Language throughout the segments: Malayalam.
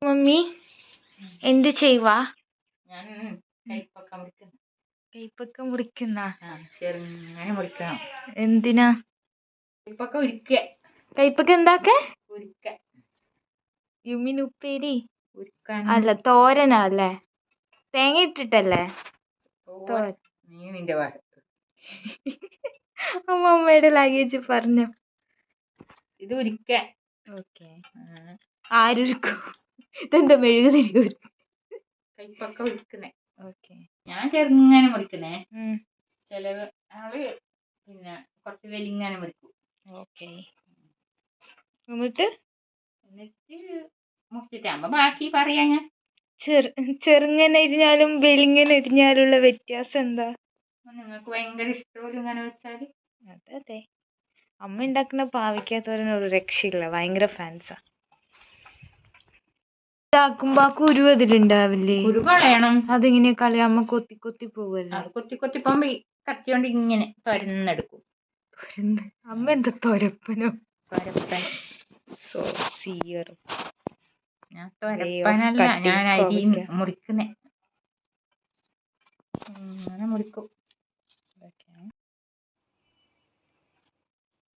മമ്മി എന്ത് ചെയ്യുവാ? ഞാൻ കൈപ്പൊക്കെ മുറിക്കുന്നു. കൈപ്പൊക്കെ മുറിക്കുന്ന ചെറുങ്ങനെ മുറിക്കണം. എന്തിനാ? കൈപ്പൊക്കെ ഉരുക്കുക. കൈപ്പൊക്കെ എന്താക്കെ? ഉരുക്ക. യുമിൻ ഉപ്പേരി ഉരുക്കാൻ അല്ല, തോരനാ അല്ലേ? തേങ്ങ ഇട്ടിട്ടല്ലേ തോരൻ? മീനിന്റെ ഭാഗത്ത് അമ്മമ്മയുടെ ലഗേജ് പറഞ്ഞു. ഇത് ഉരുക്ക. ഓക്കെ. ആരുരുക്കും? ഇതെന്താ മെഴുകുതിരി? കൈപ്പൊക്കെ ഉരുക്കുന്നേ. ഓക്കെ. ഞാൻ ചെറുങ്ങനെ മുറിക്കുന്നേ. ചിലവ് ആള് പിന്നെ കുറച്ച് വലിങ്ങനെ മുറിക്കും. ഓക്കെ. എന്നിട്ട് മുറിച്ചിട്ടാകുമ്പോ ബാക്കി പറയാ ഞാൻ. ചെറുങ്ങനെ ഇരിഞ്ഞാലും വെലിങ്ങനെ ഇരിഞ്ഞാലുള്ള വ്യത്യാസം എന്താ? നിങ്ങൾക്ക് ഭയങ്കര ഇഷ്ടമല്ല ഇങ്ങനെ വെച്ചാല്? അതെ, അമ്മ ഉണ്ടാക്കുന്ന പാവയ്ക്കാത്തോരനൊരു രക്ഷയില്ല, ഭയങ്കര ഫാൻസാ. ഇതാക്കുമ്പോ കുരു അതിലുണ്ടാവില്ലേ? കുരു കളയണം. അതിങ്ങനെ കളയാ? അമ്മ കൊത്തി കൊത്തി പോവല്ലേ? കൊത്തി കൊത്തി പോകുമ്പോ കത്തിയോണ്ട് ഇങ്ങനെ തുരന്നെടുക്കും. അമ്മ എന്താ തൊരപ്പനോ? തൊരപ്പൻ. സോ സിയർ. ഞാൻ തൊരപ്പനല്ല, ഞാൻ അരി മുറിക്കുന്നേ. അങ്ങനെ മുറിക്കും.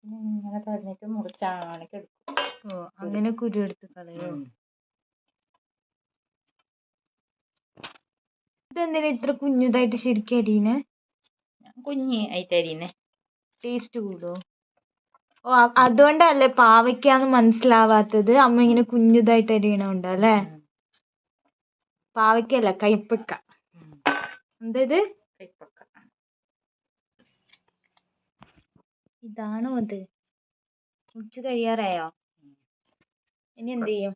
ഇങ്ങനെ തുറന്നിട്ട് മുറിച്ചാണൊക്കെ എടുക്കും. ഓ, അങ്ങനെ കുരു എടുത്ത് കളയോ? ഇതെന്തിനാ ഇത്ര കുഞ്ഞതായിട്ട് ശരിക്കും അരിയുന്നെ? കുഞ്ഞി ആയിട്ട് അരിയുന്നെ. ടേസ്റ്റ് കൂടോ? ഓ, അതുകൊണ്ടല്ലേ പാവയ്ക്കാന്ന് മനസ്സിലാവാത്തത്? അമ്മ ഇങ്ങനെ കുഞ്ഞതായിട്ട് അരിയണോണ്ട് അല്ലേ? പാവയ്ക്കല്ല, കൈപ്പക്ക. എന്തത്? കൈപ്പക്ക. ഇതാണോ അത്? ഉച്ച കഴിയാറായോ? ഇനി എന്ത് ചെയ്യും?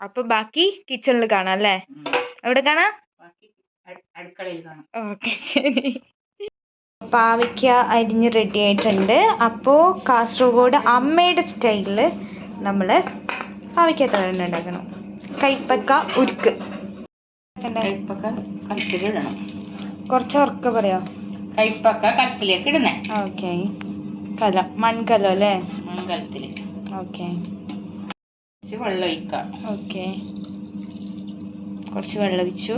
അപ്പൊ ബാക്കി കിച്ചണിൽ കാണാം അല്ലേ? എവിടെ കാണാം? അടുക്കളയിൽ കാണാം. ഓക്കെ, ശരി. പാവയ്ക്ക അരിഞ്ഞ് റെഡി ആയിട്ടുണ്ട്. അപ്പോൾ കാസർഗോഡ് അമ്മയുടെ സ്റ്റൈലിൽ നമ്മൾ പാവയ്ക്ക തോരൻ ഉണ്ടാക്കണം. കൈപ്പക്ക ഉരുക്ക്. കൈപ്പക്ക കലത്തിലിടണം. കുറച്ച് ഉറക്കെ പറയാം. കൈപ്പക്ക കലത്തിലേക്ക് ഇടുന്നേ. ഓക്കെ. കലം, മൺകലം അല്ലേ? മൺകലത്തിൽ. ഓക്കെ. കുറച്ച് വെള്ളം ഒഴിക്കാം. ഓക്കെ, കുറച്ച് വെള്ളം ഒഴിച്ചു.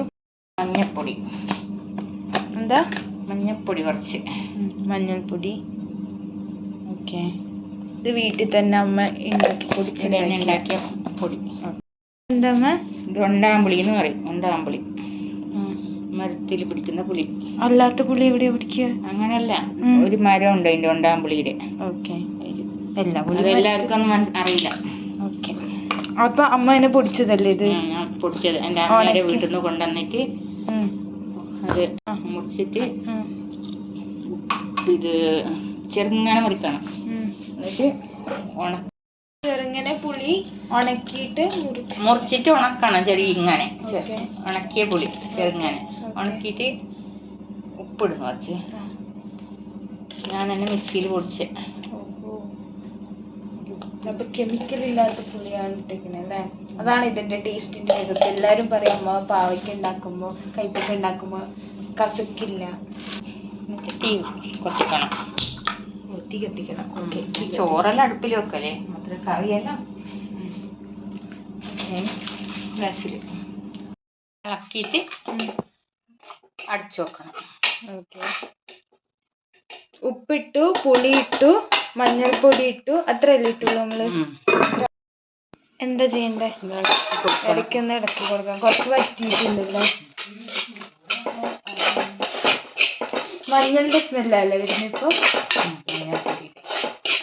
മഞ്ഞപ്പൊടി. എന്താ? മഞ്ഞപ്പൊടി കുറച്ച്. മഞ്ഞൾപ്പൊടി. ഓക്കെ. ഇത് വീട്ടിൽ തന്നെ അമ്മ ഉണ്ടാക്കി ഉണ്ടാക്കിയ പൊടി. എന്താ അമ്മ? ഇത് ഒണ്ടാമ്പുളി എന്ന് പറയും. ഒണ്ടാമ്പുളി, മരത്തിൽ പിടിക്കുന്ന പുളി. അല്ലാത്ത പുളി എവിടെയാ പിടിക്കുക? അങ്ങനല്ല, ഒരു മരം ഉണ്ട് അതിന്റെ ഒണ്ടാമ്പുളിയുടെ. ഓക്കെ. അതെല്ലാവർക്കും ഒന്നും അറിയില്ല. ഓക്കെ. അപ്പൊ അമ്മ തന്നെ പൊടിച്ചതല്ലേ ഇത്? പൊടിച്ചത് എൻ്റെ അമ്മയുടെ വീട്ടിൽ നിന്ന് കൊണ്ടുവന്നിട്ട് അത് മുറിച്ചിട്ട് ഇത് ചെറുങ്ങനെ മുറിക്കണം. എന്നിട്ട് ചെറുങ്ങനെ പുളി ഉണക്കിയിട്ട് മുറിച്ചിട്ട് ഉണക്കണം. ചെറിയ ഇങ്ങനെ ഉണക്കിയ പുളി ചെറുങ്ങനെ ഉണക്കിയിട്ട് ഉപ്പിടുന്നു കുറച്ച്. ഞാൻ തന്നെ മിക്സിയിൽ പൊടിച്ച്. അപ്പൊ കെമിക്കൽ ഇല്ലാത്ത പുളിയാണ് ഇട്ടിരിക്കുന്നത്. അതാണ് ഇതിന്റെ ടേസ്റ്റിന്റെ രഹസ്യം. എല്ലാരും പറയുമ്പോ പാവയ്ക്ക ഉണ്ടാക്കുമ്പോ കൈപ്പക്ക ഉണ്ടാക്കുമ്പോ കസക്കില്ല. തീ കൊത്തിക്കണം. തീ കത്തിക്കണം. ഓക്കെ. ചോറെല്ലാം അടുപ്പിൽ വെക്കല്ലേ, മാത്രം കറിയെല്ലാം ഗ്യാസിൽ ഇളക്കിയിട്ട് അടിച്ചു വെക്കണം. ഓക്കെ. ഉപ്പിട്ടു, പുളി ഇട്ടു, മഞ്ഞൾപ്പൊടി ഇട്ടു, അത്രയല്ലേ ഇട്ടുള്ളൂ നമ്മള്? എന്താ ചെയ്യണ്ടേ? ഇടയ്ക്കൊന്ന് ഇടയ്ക്ക് കൊടുക്കാം. കുറച്ച് വറ്റിയിട്ടുണ്ടല്ലോ. മഞ്ഞളിന്റെ സ്മെല്ലല്ലേ വരുന്നിപ്പോ?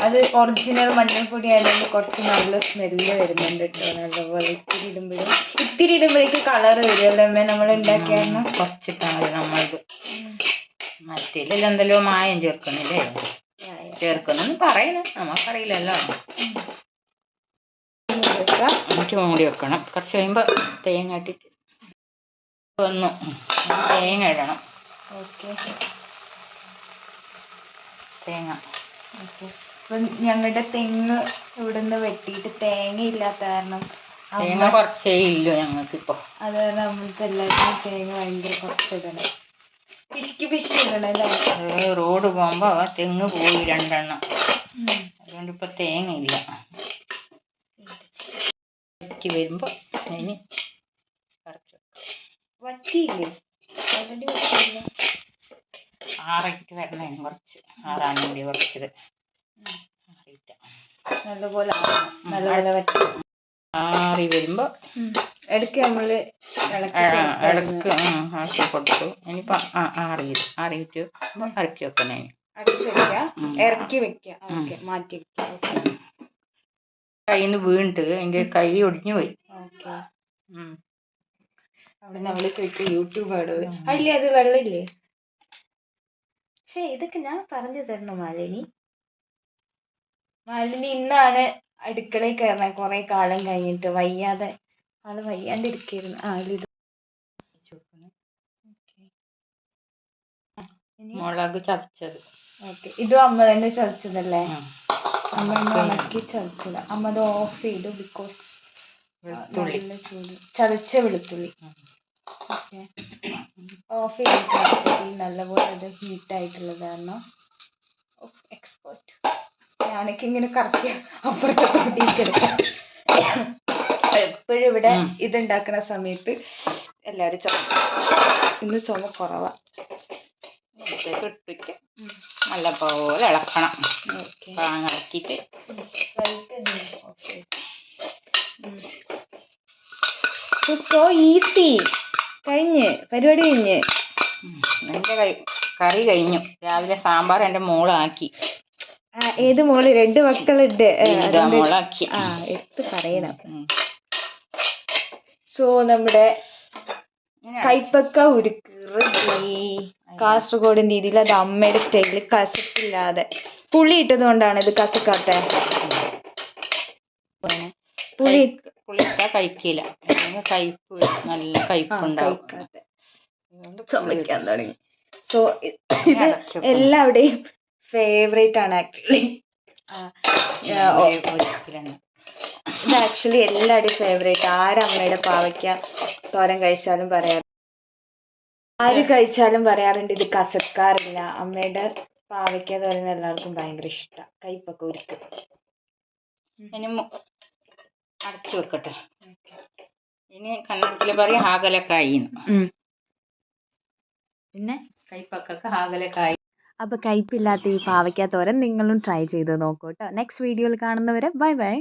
അത് ഒറിജിനൽ മഞ്ഞൾപ്പൊടി ആയതുകൊണ്ട് കുറച്ച് നല്ല സ്മെല്ല് വരുന്നുണ്ട് കേട്ടോ. നല്ലപോലെ ഇത്തിരി ഇടുമ്പോഴേക്ക് കളർ വരുമല്ലോ അമ്മ നമ്മൾ ഉണ്ടാക്കിയായിരുന്നു. കുറച്ചിട്ടാൽ മതി. നമ്മളത് മറ്റേലെല്ലാം എന്തെല്ലോ മായം ചേർക്കുന്നില്ലേ? ചേർക്കുന്നെന്ന് പറയുന്നു, നമുക്കറിയില്ലല്ലോ. എന്നിട്ട് മൂടി വെക്കണം. കുറച്ച് കഴിയുമ്പോൾ തേങ്ങ ഇട്ടിട്ട് തേങ്ങ ഇടണം. തേങ്ങ. അപ്പം ഞങ്ങളുടെ തെങ്ങ് ഇവിടുന്ന് വെട്ടിയിട്ട് തേങ്ങ ഇല്ലാത്ത കാരണം തേങ്ങ കുറച്ചേ ഇല്ലു ഞങ്ങൾക്കിപ്പോൾ. അത് കാരണം നമ്മൾക്ക് എല്ലാവർക്കും തേങ്ങ ഭയങ്കര കുറച്ചിടണം. പിശുക്കി ഇടണം അല്ലേ? റോഡ് പോകുമ്പോൾ തെങ്ങ് പോയി 2 എണ്ണം. അതുകൊണ്ട് ഇപ്പം തേങ്ങ ഇല്ല. വറ്റി വരുമ്പോൾ അതിന് കറക്റ്റ് വറ്റിയില്ലേ ഓൾറെഡി വറ്റിയില്ല. ആറിട്ട് വരണേ കുറച്ച് ആറാൻ വേണ്ടി കുറച്ചത് ആറിയിട്ട് നല്ലപോലെ നല്ലപോലെ വറ്റി ആറി വരുമ്പോൾ ഇടയ്ക്ക് നമ്മൾ ഇടക്ക് ആക്കി കൊടുത്തു. ഇനിയിപ്പോൾ ആറിയിട്ട് ഇറക്കി വെക്കണേ. അടച്ചു വെക്കുക, ഇറക്കി വെക്കുക. ഓക്കെ, മാറ്റി വെക്കുക. കയ്യിൽ നിന്ന് വീണിട്ട് എൻ്റെ കൈ ഒടിഞ്ഞു പോയി. ഓക്കെ, അവിടെ നമ്മൾ ചോദിക്കും യൂട്യൂബ് അതില്ലേ അത് വെള്ളമില്ലേ? പക്ഷേ ഇതൊക്കെ ഞാൻ പറഞ്ഞു തരണം മാലിനി. ഇന്നാണ് അടുക്കളയിൽ കയറണേ, കുറെ കാലം കഴിഞ്ഞിട്ട്. വയ്യാതെ ആള് വയ്യാണ്ടിരിക്കായിരുന്നു. ഇത് മുളക് ചതച്ചത്. ഓക്കെ, ഇതും അമ്മ തന്നെ ചതച്ചതല്ലേ? അമ്മ ഉണക്കി ചതച്ചത്. അമ്മ അത് ഓഫ് ചെയ്തു ബിക്കോസ് ചതച്ച വെളുത്തുള്ളി. ഓക്കെ, ഓഫ് ചെയ്തിട്ട് നല്ലപോലെ അത് ഹീറ്റായിട്ടുള്ളത് കാരണം എക്സ്പോർട്ട്. ഞാനൊക്കെ ഇങ്ങനെ കറക്റ്റ് അപ്പുറത്തെ തൊട്ടിരിക്കെടുക്കാം. എപ്പോഴും ഇവിടെ ഇതുണ്ടാക്കുന്ന സമയത്ത് എല്ലാവരും ചുമ. ഇന്ന് ചുമ കുറവാ. ഇട്ടിട്ട് നല്ല പോലെ ഇളക്കണം. ഓക്കെ, ഇളക്കിയിട്ട് സോ ഈസി. പരിപാടി കഴിഞ്ഞ്. എൻ്റെ കറി കഴിഞ്ഞു. രാവിലെ സാമ്പാർ എൻ്റെ മോളാക്കി. ഏത് മോള്? 2 മക്കളുണ്ട്. മോളാക്കി എടുത്ത് പറയണം. സോ നമ്മുടെ കൈപ്പക്ക ഉരുക്ക് റെഡി. കാസർഗോഡിൻ്റെ രീതിയിൽ, അത് അമ്മയുടെ സ്റ്റൈലിൽ കസക്കില്ലാതെ. പുളി ഇട്ടത് കൊണ്ടാണ് ഇത് കസക്കാത്ത. പുളി കഴിക്കില്ല, കയ്പ്പ് നല്ല കയ്പ്പുണ്ടാവും. ചുമക്കാൻ തുടങ്ങി. സോ ഇത് എല്ലാവരുടെയും ഫേവറേറ്റ് ആണ് ആക്ച്വലി. ഇത് ആക്ച്വലി എല്ലാവരുടെയും ഫേവറേറ്റ്. ആരമ്മയുടെ പാവയ്ക്ക തോരൻ കഴിച്ചാലും ആര് കഴിച്ചാലും പറയാറുണ്ട് ഇത് കസക്കാറില്ല. അമ്മയുടെ പാവയ്ക്ക തോരൻ എല്ലാവർക്കും ഭയങ്കര ഇഷ്ടമാണ്. കൈപ്പൊക്കെ ഉരുക്ക്. ഇനി അടച്ചു വെക്കട്ടെ. ഇനി കന്നഡത്തിൽ പറയും ഹാഗലക്കായി. പിന്നെ കൈപ്പക്കൊക്കെ ഹാഗലക്കായി. അപ്പോൾ കയ്പില്ലാത്ത ഈ പാവയ്ക്ക തോരൻ നിങ്ങളും ട്രൈ ചെയ്ത് നോക്കൂ കേട്ടോ. നെക്സ്റ്റ് വീഡിയോയിൽ കാണുന്നവരെ ബൈ ബൈ.